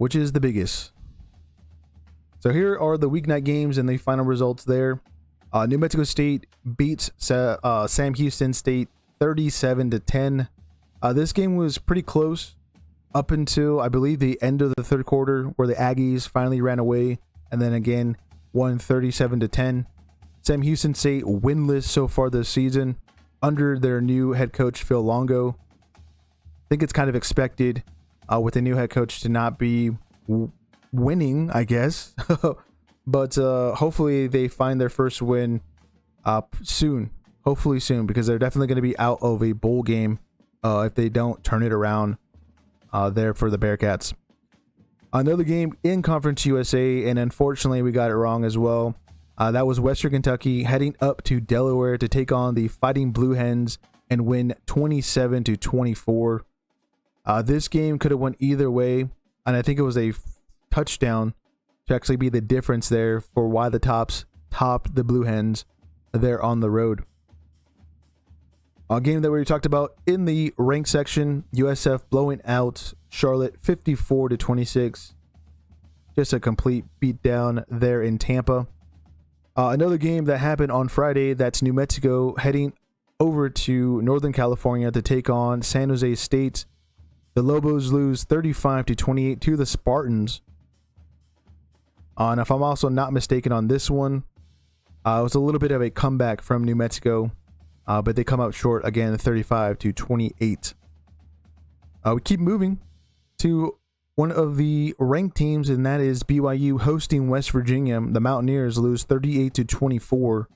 which is the biggest. So here are the weeknight games and the final results there. New Mexico State beats Sam Houston State 37-10. This game was pretty close up until, I believe, the end of the third quarter, where the Aggies finally ran away and then again won 37-10. Sam Houston State winless so far this season under their new head coach, Phil Longo. I think it's kind of expected with the new head coach to not be winning, I guess. But hopefully they find their first win soon. Hopefully soon, because they're definitely going to be out of a bowl game if they don't turn it around there for the Bearcats. Another game in Conference USA, and unfortunately we got it wrong as well. That was Western Kentucky heading up to Delaware to take on the Fighting Blue Hens and win 27-24. This game could have went either way, and I think it was a touchdown to actually be the difference there for why the Tops topped the Blue Hens there on the road. A game that we talked about in the ranked section, USF blowing out Charlotte 54-26. Just a complete beatdown there in Tampa. Another game that happened on Friday, that's New Mexico heading over to Northern California to take on San Jose State. The Lobos lose 35-28 to the Spartans. And if I'm also not mistaken on this one, it was a little bit of a comeback from New Mexico, but they come up short again, 35-28. We keep moving to one of the ranked teams, and that is BYU hosting West Virginia. The Mountaineers lose 38-24.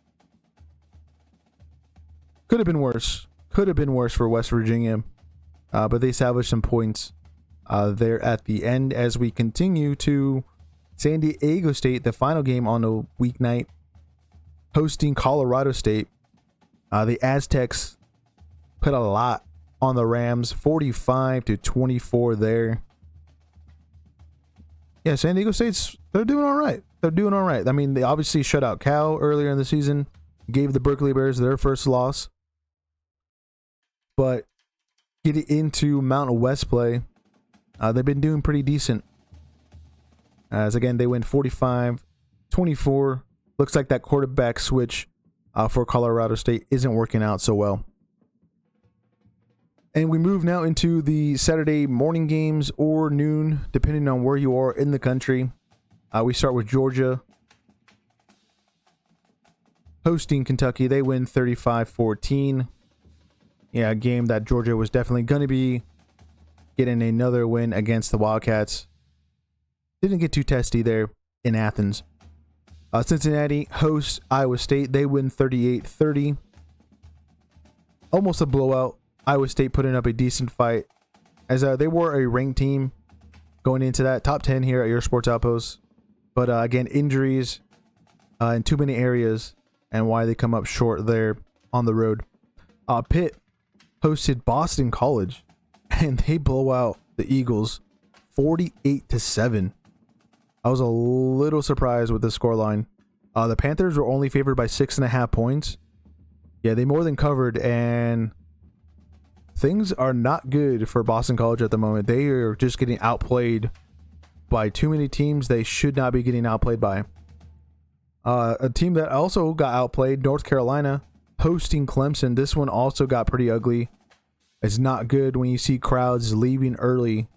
Could have been worse. Could have been worse for West Virginia, but they salvaged some points there at the end. As we continue to San Diego State, the final game on a weeknight, hosting Colorado State. The Aztecs put a lot on the Rams, 45-24 there. Yeah, San Diego State's, they're doing all right. They're doing all right. I mean, they obviously shut out Cal earlier in the season, gave the Berkeley Bears their first loss. But getting into Mountain West play, they've been doing pretty decent. As again, they win 45-24. Looks like that quarterback switch for Colorado State isn't working out so well. And we move now into the Saturday morning games or noon, depending on where you are in the country. We start with Georgia hosting Kentucky. They win 35-14. Yeah, a game that Georgia was definitely going to be getting another win against the Wildcats. Didn't get too testy there in Athens. Cincinnati hosts Iowa State. They win 38-30. Almost a blowout. Iowa State putting up a decent fight, as they were a ranked team going into that. Top 10 here at your Sports Outpost. But again, injuries in too many areas, and why they come up short there on the road. Pitt hosted Boston College, and they blow out the Eagles 48-7. I was a little surprised with the scoreline. The Panthers were only favored by 6.5 points. Yeah, they more than covered, and things are not good for Boston College at the moment. They are just getting outplayed by too many teams they should not be getting outplayed by. A team that also got outplayed, North Carolina, hosting Clemson. This one also got pretty ugly. It's not good when you see crowds leaving early.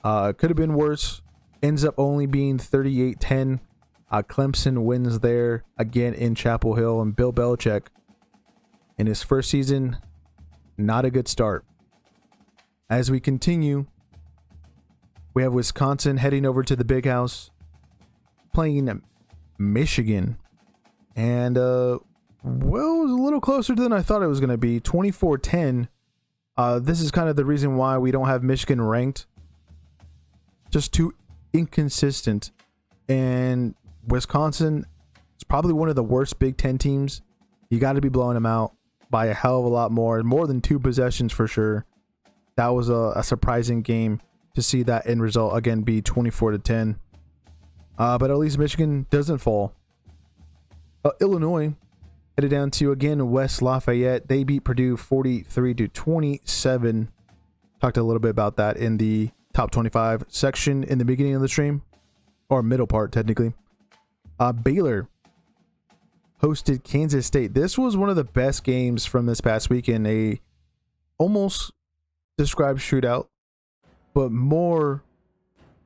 Could have been worse. Ends up only being 38-10. Clemson wins there again in Chapel Hill, and Bill Belichick in his first season, not a good start. As we continue, we have Wisconsin heading over to the Big House, playing Michigan. And, well, it was a little closer than I thought it was going to be. 24-10. This is kind of the reason why we don't have Michigan ranked. Just too inconsistent. And Wisconsin is probably one of the worst Big Ten teams. You got to be blowing them out by a hell of a lot more than 2 possessions for sure. That was a surprising game to see that end result again be 24-10. But at least Michigan doesn't fall. Illinois headed down to again West Lafayette. They beat Purdue 43-27. Talked a little bit about that in the top 25 section in the beginning of the stream, or middle part technically. Baylor hosted Kansas State. This was one of the best games from this past weekend. A almost described shootout, but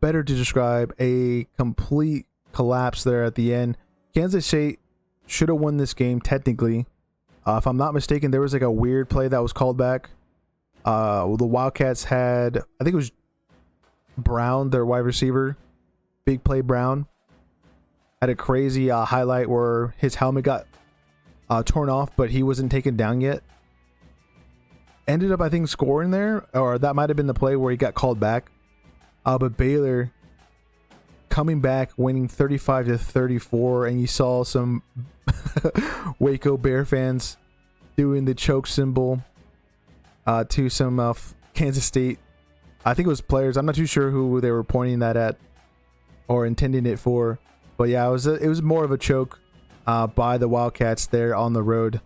better to describe a complete collapse there at the end. Kansas State should have won this game technically. If I'm not mistaken, there was like a weird play that was called back. The Wildcats had, I think it was Brown, their wide receiver, big play Brown, had a crazy highlight where his helmet got torn off, but he wasn't taken down yet. Ended up, I think, scoring there, or that might have been the play where he got called back. But Baylor coming back, winning 35-34, and you saw some Waco Bear fans doing the choke symbol to some Kansas State. I think it was players. I'm not too sure who they were pointing that at or intending it for. But yeah, it was more of a choke by the Wildcats there on the road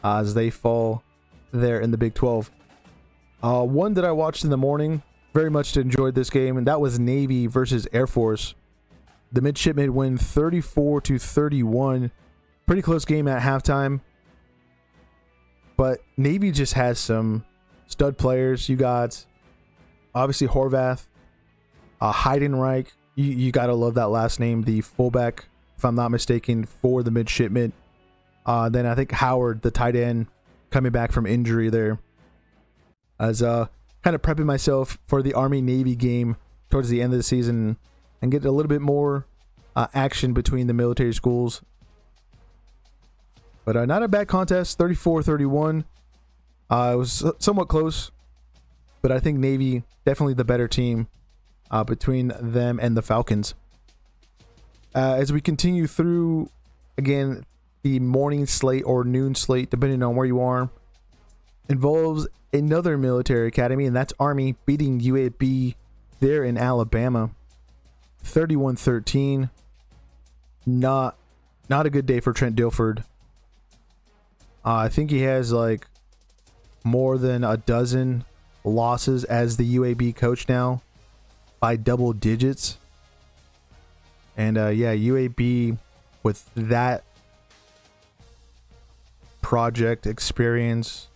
as they fall there in the Big 12. One that I watched in the morning, very much enjoyed this game, and that was Navy versus Air Force. The midshipmen win 34-31. Pretty close game at halftime. But Navy just has some stud players. You got obviously Horvath, Heidenreich. You gotta love that last name, the fullback, if I'm not mistaken, for the midshipmen. Then I think Howard, the tight end, coming back from injury there. As kind of prepping myself for the Army-Navy game towards the end of the season and get a little bit more action between the military schools. But not a bad contest, 34-31. It was somewhat close, but I think Navy definitely the better team between them and the Falcons. As we continue through, again, the morning slate or noon slate, depending on where you are, involves another military academy, and that's Army beating UAB there in Alabama 31-13. Not a good day for Trent Dilford. I think he has like more than a dozen losses as the UAB coach now by double digits. And yeah, UAB with that project experiment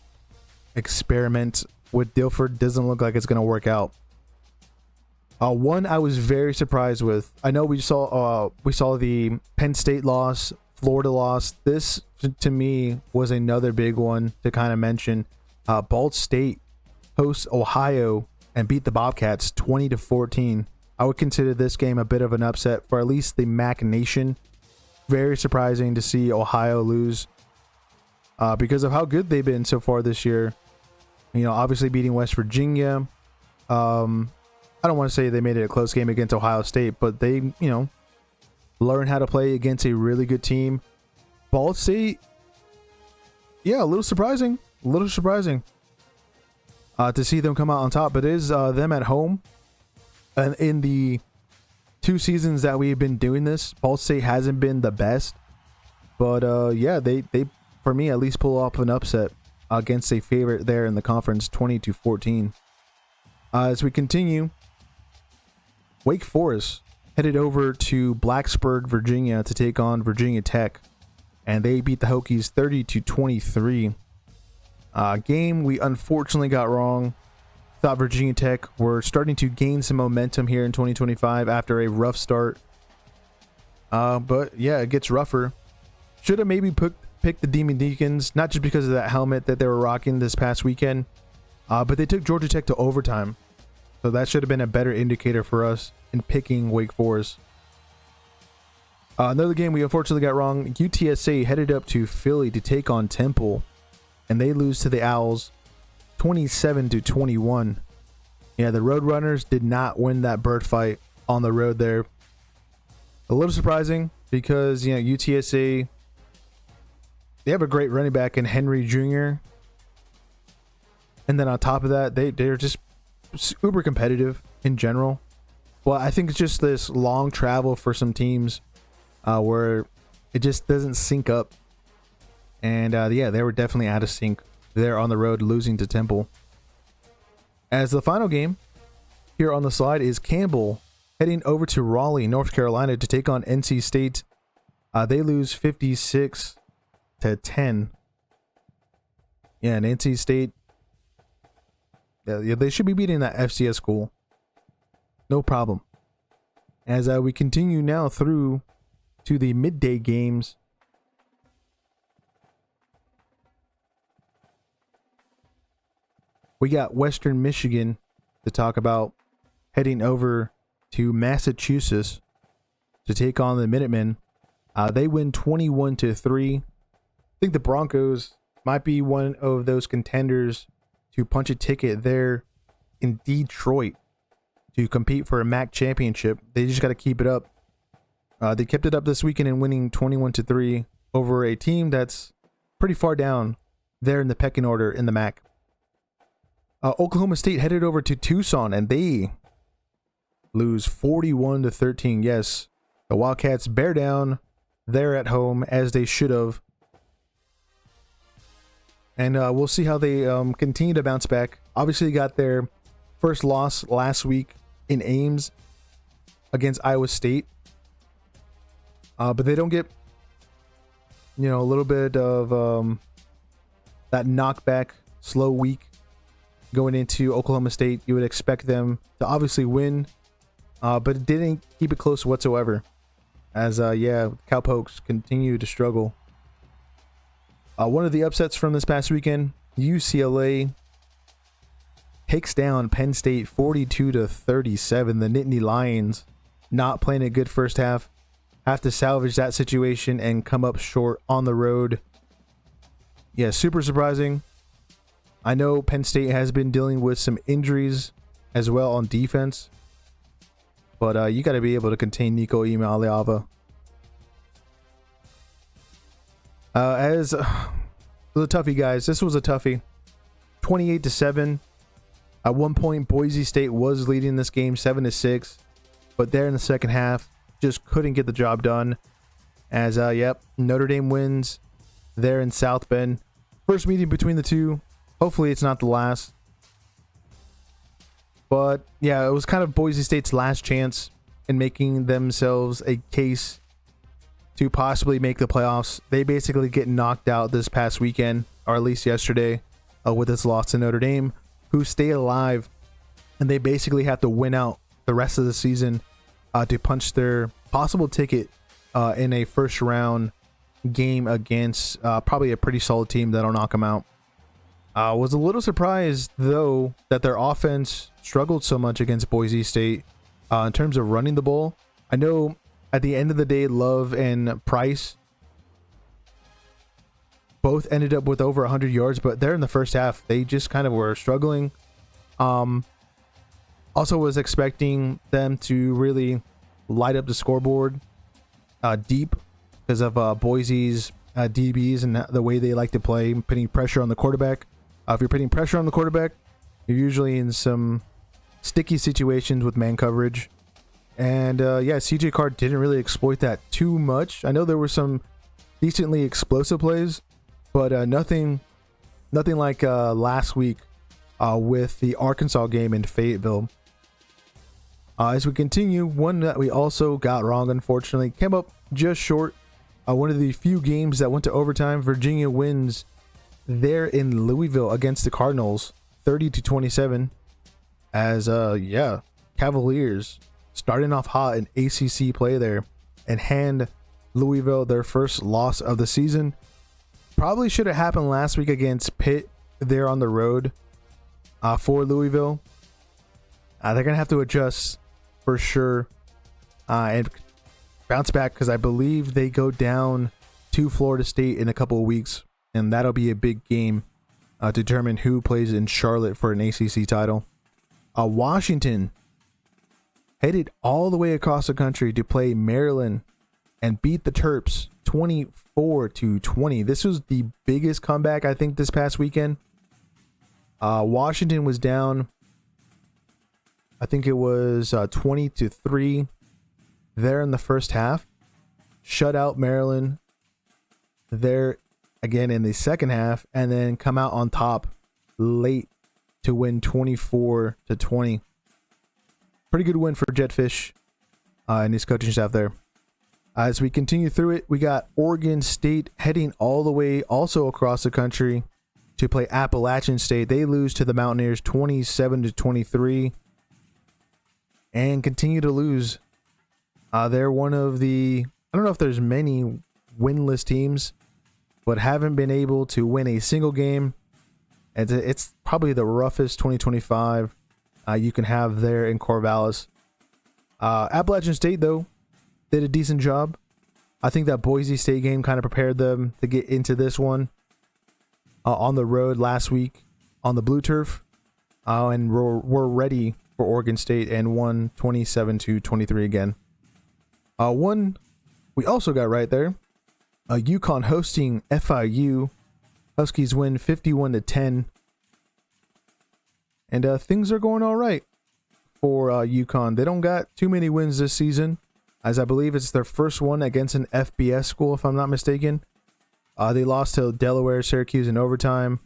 with Dilford doesn't look like it's going to work out. One I was very surprised with. I know we saw the Penn State loss, Florida loss. This to me was another big one to kind of mention. Ball State hosts Ohio and beat the Bobcats 20-14. I would consider this game a bit of an upset for at least the MAC Nation. Very surprising to see Ohio lose because of how good they've been so far this year. You know, obviously beating West Virginia. I don't want to say they made it a close game against Ohio State, but they, you know, learned how to play against a really good team. Ball State, yeah, a little surprising to see them come out on top, but it is them at home. And in the 2 seasons that we've been doing this, Ball State hasn't been the best, but yeah, they for me at least pull off an upset against a favorite there in the conference, 20-14. As we continue, Wake Forest headed over to Blacksburg, Virginia to take on Virginia Tech, and they beat the Hokies 30-23. Game we unfortunately got wrong. Thought Virginia Tech were starting to gain some momentum here in 2025 after a rough start. But yeah, it gets rougher. Should have maybe picked the Demon Deacons, not just because of that helmet that they were rocking this past weekend, but they took Georgia Tech to overtime. So that should have been a better indicator for us in picking Wake Forest. Another game we unfortunately got wrong. UTSA headed up to Philly to take on Temple, and they lose to the Owls 27-21. Yeah, the Roadrunners did not win that bird fight on the road there. A little surprising because, you know, UTSA, they have a great running back in Henry Jr. And then on top of that, they're just uber competitive in general. Well, I think it's just this long travel for some teams where it just doesn't sync up. And yeah, they were definitely out of sync there on the road, losing to Temple. As the final game, here on the slide is Campbell heading over to Raleigh, North Carolina to take on NC State. They lose 56-10. Yeah, and NC State, yeah, they should be beating that FCS school. No problem. As we continue now through to the midday games. We got Western Michigan to talk about heading over to Massachusetts to take on the Minutemen. They win 21-3. I think the Broncos might be one of those contenders to punch a ticket there in Detroit to compete for a MAC championship. They just got to keep it up. They kept it up this weekend in winning 21-3 over a team that's pretty far down there in the pecking order in the MAC. Oklahoma State headed over to Tucson and they lose 41-13. Yes, the Wildcats bear down there at home as they should have. And we'll see how they continue to bounce back. Obviously, got their first loss last week in Ames against Iowa State. But they don't get, a little bit of that knockback, slow week going into Oklahoma State. You would expect them to obviously win, but it didn't keep it close whatsoever. As, Cowpokes continue to struggle. One of the upsets from this past weekend, UCLA takes down Penn State 42-37. The Nittany Lions not playing a good first half. Have to salvage that situation and come up short on the road. Yeah, super surprising. I know Penn State has been dealing with some injuries as well on defense. But you got to be able to contain Nico Imaliava. As it was a toughie, guys. This was a toughie. 28-7. At one point, Boise State was leading this game 7-6, but there in the second half, just couldn't get the job done. As Notre Dame wins there in South Bend. First meeting between the two. Hopefully, it's not the last. But yeah, it was kind of Boise State's last chance in making themselves a case to possibly make the playoffs. They basically get knocked out this past weekend, or at least yesterday, with this loss to Notre Dame, who stay alive, and they basically have to win out the rest of the season to punch their possible ticket in a first round game against probably a pretty solid team that'll knock them out. Was a little surprised, though, that their offense struggled so much against Boise State in terms of running the ball. I know at the end of the day, Love and Price both ended up with over 100 yards, but there in the first half, they just kind of were struggling. Also was expecting them to really light up the scoreboard deep because of Boise's DBs and the way they like to play, putting pressure on the quarterback. If you're putting pressure on the quarterback, you're usually in some sticky situations with man coverage. And CJ Carr didn't really exploit that too much. I know there were some decently explosive plays, but nothing like last week with the Arkansas game in Fayetteville. As we continue, one that we also got wrong, unfortunately, came up just short. One of the few games that went to overtime. Virginia wins there in Louisville against the Cardinals, 30-27. As Cavaliers starting off hot in ACC play there and hand Louisville their first loss of the season. Probably should have happened last week against Pitt there on the road for Louisville. They're going to have to adjust for sure and bounce back, because I believe they go down to Florida State in a couple of weeks, and that'll be a big game to determine who plays in Charlotte for an ACC title. Washington headed all the way across the country to play Maryland and beat the Terps 24-20. This was the biggest comeback, I think, this past weekend. Washington was down, I think it was 20-3 there in the first half. Shut out Maryland there again in the second half, and then come out on top late to win 24-20. pretty good win for Jetfish and his coaching staff there. As we continue through it, we got Oregon State heading all the way also across the country to play Appalachian State. They lose to the Mountaineers 27-23 and continue to lose. They're one of the, I don't know if there's many winless teams, but haven't been able to win a single game. It's probably the roughest 2025 you can have there in Corvallis. Appalachian State, though, did a decent job. I think that Boise State game kind of prepared them to get into this one on the road last week on the blue turf, and were ready for Oregon State and won 27-23 again. One we also got right there, UConn hosting FIU. Huskies win 51-10, and things are going all right for UConn. They don't got too many wins this season, as I believe it's their first one against an FBS school, if I'm not mistaken. They lost to Delaware, Syracuse in overtime.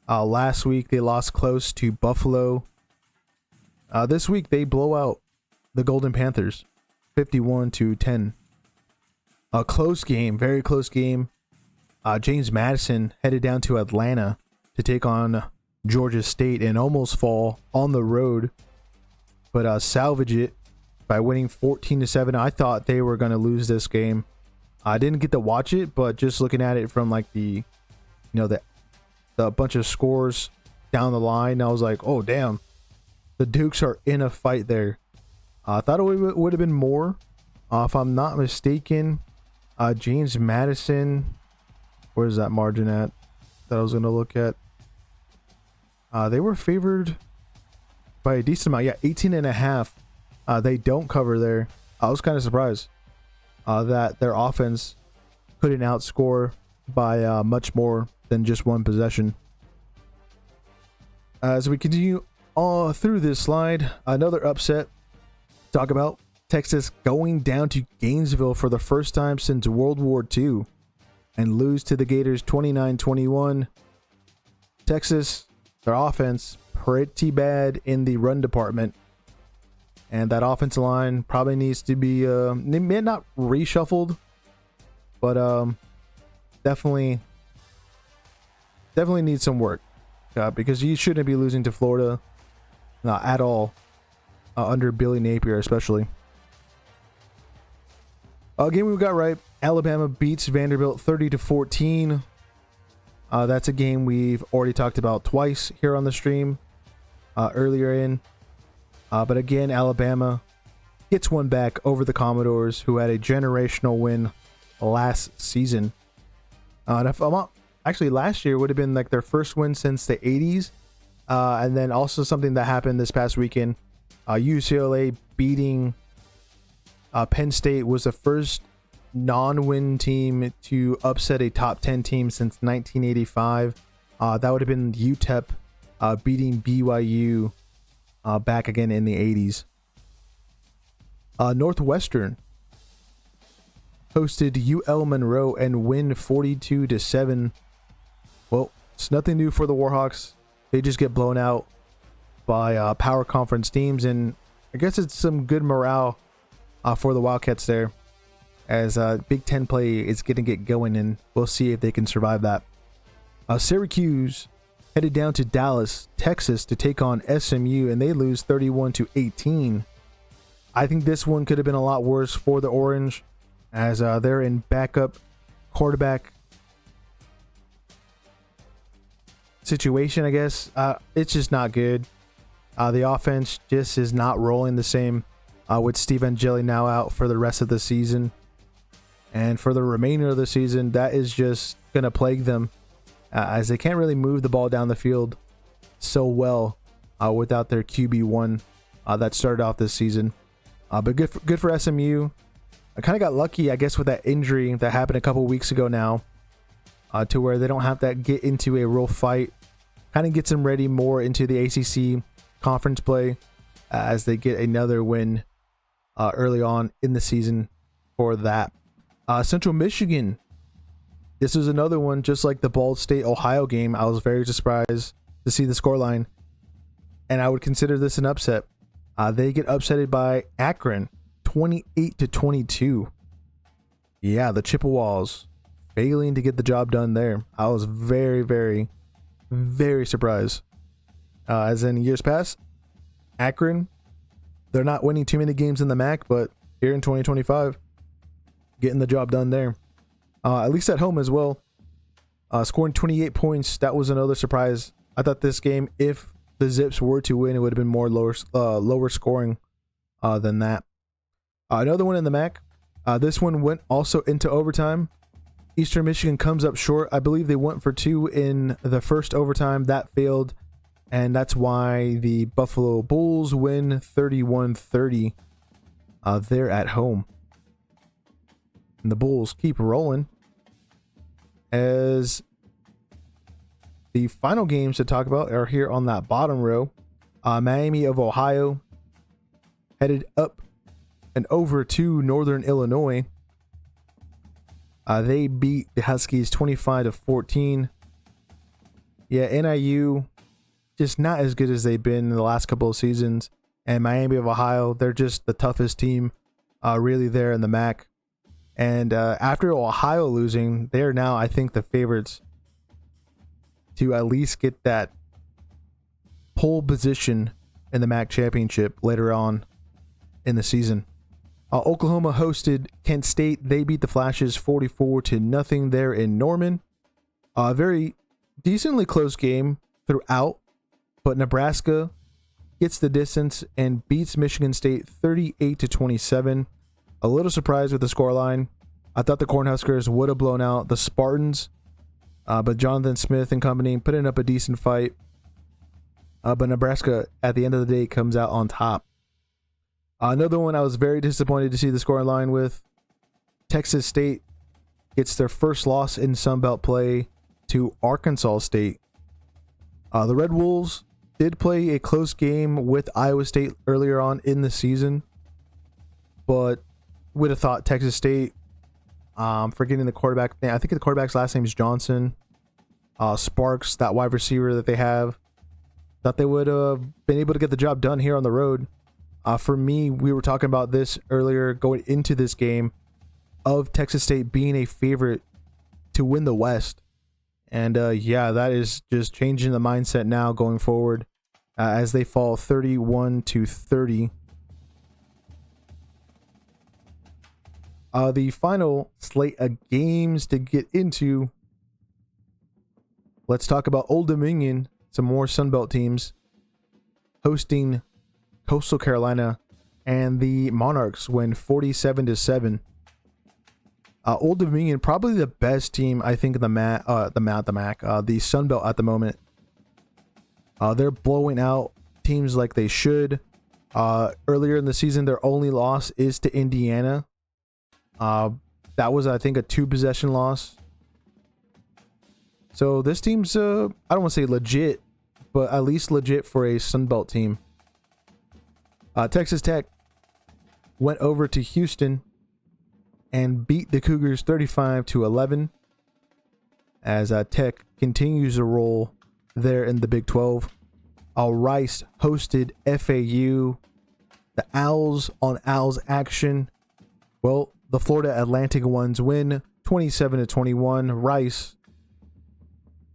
Last week, they lost close to Buffalo. This week, they blow out the Golden Panthers, 51-10. A close game, very close game. James Madison headed down to Atlanta to take on Georgia State and almost fall on the road, but salvage it by winning 14-7. I thought they were going to lose this game. I didn't get to watch it, but just looking at it from like the bunch of scores down the line, I was like, oh damn, the Dukes are in a fight there. I thought it would have been more. If I'm not mistaken, James Madison, where's that margin at that I was going to look at? They were favored by a decent amount. Yeah, 18.5. They don't cover there. I was kind of surprised that their offense couldn't outscore by much more than just one possession. As we continue through this slide, another upset. Talk about Texas going down to Gainesville for the first time since World War II and lose to the Gators 29-21. Texas, their offense, pretty bad in the run department. And that offensive line probably needs to be, they may not reshuffled, but definitely needs some work. Because you shouldn't be losing to Florida at all, under Billy Napier especially. Game we got right. Alabama beats Vanderbilt 30-14. That's a game we've already talked about twice here on the stream earlier in. But again, Alabama gets one back over the Commodores, who had a generational win last season. And if I'm not, actually, last year would have been like their first win since the 80s. And then also something that happened this past weekend, UCLA beating Penn State was the first non-win team to upset a top 10 team since 1985. That would have been UTEP beating BYU back again in the 80s. Northwestern hosted UL Monroe and win 42-7. Well, it's nothing new for the Warhawks. They just get blown out by power conference teams, and I guess it's some good morale for the Wildcats there, as Big Ten play is going to get going, and we'll see if they can survive that. Syracuse headed down to Dallas, Texas to take on SMU, and they lose 31-18. I think this one could have been a lot worse for the Orange, as they're in backup quarterback situation, I guess. It's just not good. The offense just is not rolling the same with Steve Angeli now out for the rest of the season. And for the remainder of the season, that is just going to plague them, as they can't really move the ball down the field so well without their QB1 that started off this season. But good for SMU. I kind of got lucky, I guess, with that injury that happened a couple weeks ago now, to where they don't have to get into a real fight. Kind of gets them ready more into the ACC conference play as they get another win early on in the season for that. Central Michigan. This is another one, just like the Ball State Ohio game. I was very surprised to see the scoreline, and I would consider this an upset. They get upsetted by Akron, 28-22. Yeah, the Chippewas failing to get the job done there. I was very, very, very surprised. As in years past, Akron, they're not winning too many games in the MAC, but here in 2025, getting the job done there. At least at home as well. Scoring 28 points, that was another surprise. I thought this game, if the Zips were to win, it would have been more lower scoring than that. Another one in the MAC. This one went also into overtime. Eastern Michigan comes up short. I believe they went for 2 in the first overtime. That failed, and that's why the Buffalo Bulls win 31-30 there at home. And the Bulls keep rolling. As the final games to talk about are here on that bottom row. Miami of Ohio headed up and over to Northern Illinois. They beat the Huskies 25-14. Yeah, NIU just not as good as they've been in the last couple of seasons. And Miami of Ohio, they're just the toughest team really there in the MAC. And after Ohio losing, they're now, I think, the favorites to at least get that pole position in the MAC championship later on in the season. Oklahoma hosted Kent State. They beat the Flashes 44-0 there in Norman. A very decently close game throughout, but Nebraska gets the distance and beats Michigan State 38-27. A little surprised with the scoreline. I thought the Cornhuskers would have blown out the Spartans, but Jonathan Smith and company putting up a decent fight. But Nebraska, at the end of the day, comes out on top. Another one I was very disappointed to see the scoreline with. Texas State gets their first loss in Sun Belt play to Arkansas State. The Red Wolves did play a close game with Iowa State earlier on in the season, but would have thought Texas State, forgetting the quarterback name, I think the quarterback's last name is Johnson, Sparks, that wide receiver that they have, thought they would have been able to get the job done here on the road. For me, we were talking about this earlier going into this game of Texas State being a favorite to win the West. And yeah, that is just changing the mindset now going forward as they fall 31-30. The final slate of games to get into. Let's talk about Old Dominion, some more Sunbelt teams hosting Coastal Carolina, and the Monarchs win 47-7. Old Dominion, probably the best team, I think, in the MAC, the Sun Belt at the moment. They're blowing out teams like they should. Earlier in the season, their only loss is to Indiana. That was, I think, a 2-possession loss. So this team's, I don't want to say legit, but at least legit for a Sun Belt team. Texas Tech went over to Houston and beat the Cougars 35-11 as Tech continues to roll there in the Big 12. Rice hosted FAU. The Owls on Owls action. Well, the Florida Atlantic ones win 27-21. Rice,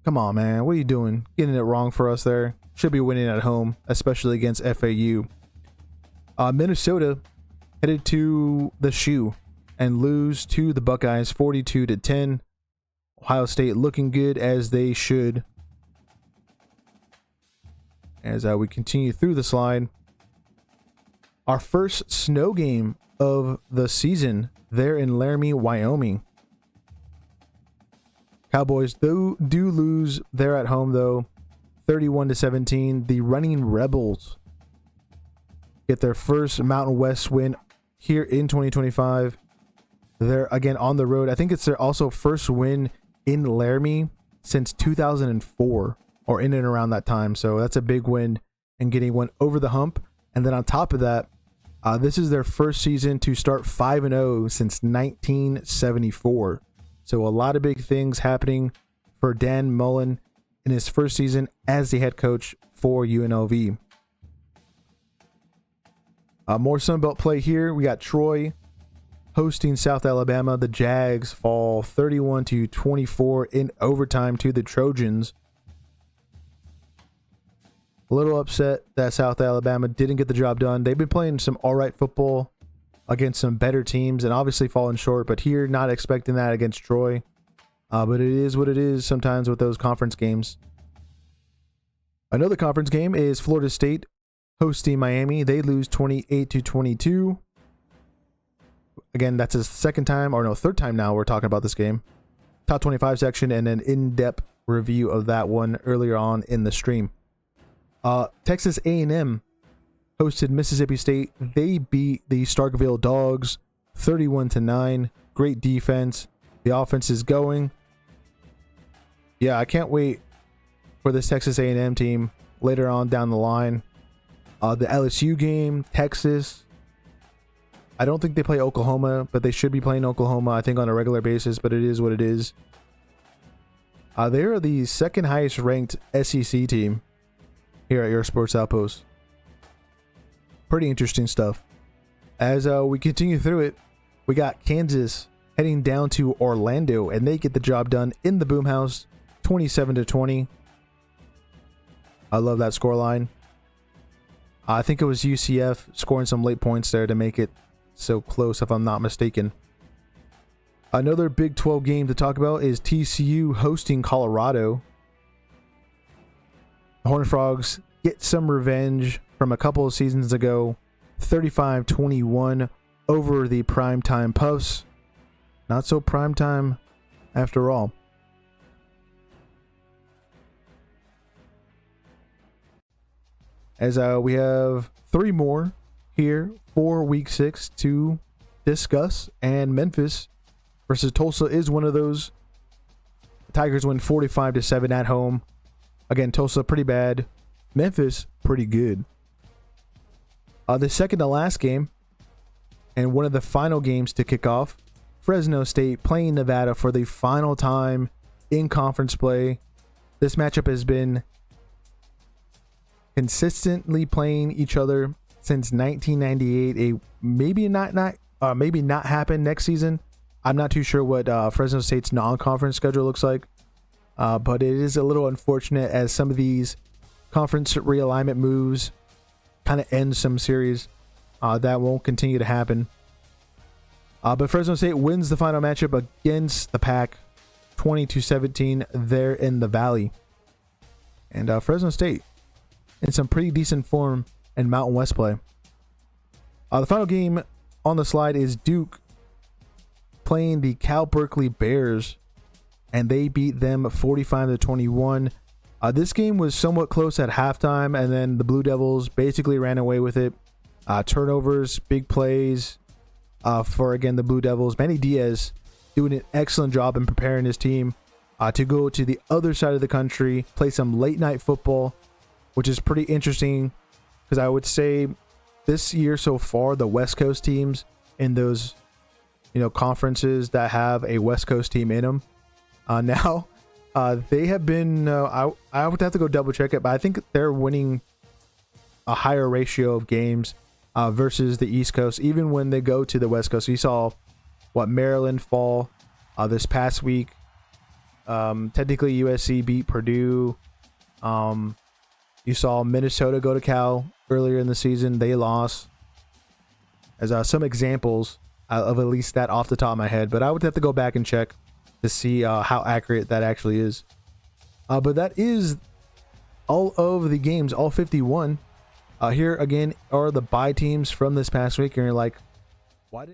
come on, man. What are you doing? Getting it wrong for us there. Should be winning at home, especially against FAU. Minnesota headed to the Shoe and lose to the Buckeyes 42-10. Ohio State looking good as they should. As we continue through the slide, our first snow game of the season there in Laramie, Wyoming. Cowboys do lose there at home though, 31-17. The Running Rebels get their first Mountain West win here in 2025. They're again on the road. I think it's their also first win in Laramie since 2004 or in and around that time. So that's a big win and getting one over the hump. And then on top of that, this is their first season to start 5-0 since 1974. So a lot of big things happening for Dan Mullen in his first season as the head coach for UNLV. More Sunbelt play here. We got Troy hosting South Alabama. The Jags fall 31-24 in overtime to the Trojans. A little upset that South Alabama didn't get the job done. They've been playing some all right football against some better teams and obviously falling short, but here not expecting that against Troy. But it is what it is sometimes with those conference games. Another conference game is Florida State hosting Miami. They lose 28-22. Again, that's his third time now we're talking about this game. Top 25 section and an in-depth review of that one earlier on in the stream. Texas A&M hosted Mississippi State. They beat the Starkville Dogs 31-9. Great defense. The offense is going. Yeah, I can't wait for this Texas A&M team later on down the line. The LSU game, Texas. I don't think they play Oklahoma, but they should be playing Oklahoma, I think, on a regular basis, but it is what it is. They are the second highest ranked SEC team here at your Sports Outpost. Pretty interesting stuff. As we continue through it, we got Kansas heading down to Orlando, and they get the job done in the Boomhouse, 27-20. I love that scoreline. I think it was UCF scoring some late points there to make it so close, if I'm not mistaken. Another Big 12 game to talk about is TCU hosting Colorado. The Horned Frogs get some revenge from a couple of seasons ago, 35-21 over the Primetime Puffs. Not so primetime after all. As we have three more here for Week 6 to discuss, and Memphis versus Tulsa is one of those. The Tigers win 45-7 at home. Again, Tulsa pretty bad. Memphis pretty good. The second to last game, and one of the final games to kick off, Fresno State playing Nevada for the final time in conference play. This matchup has been consistently playing each other since 1998. Maybe not happen next season. I'm not too sure what Fresno State's non-conference schedule looks like, but it is a little unfortunate as some of these conference realignment moves kind of end some series that won't continue to happen. But Fresno State wins the final matchup against the Pack, 20-17 there in the Valley. And Fresno State in some pretty decent form in Mountain West play. The final game on the slide is Duke playing the Cal Berkeley Bears, and they beat them 45-21. This game was somewhat close at halftime, and then the Blue Devils basically ran away with it. Turnovers, big plays for, again, the Blue Devils. Manny Diaz doing an excellent job in preparing his team to go to the other side of the country, play some late night football, which is pretty interesting because I would say this year so far, the West Coast teams in those, conferences that have a West Coast team in them, now they have been, I would have to go double check it, but I think they're winning a higher ratio of games versus the East Coast, even when they go to the West Coast. You saw Maryland fall this past week. Technically USC beat Purdue. You saw Minnesota go to Cal earlier in the season. They lost. As some examples of at least that off the top of my head, but I would have to go back and check to see how accurate that actually is. But that is all of the games, all 51. Here again are the bye teams from this past week, and you're like, why did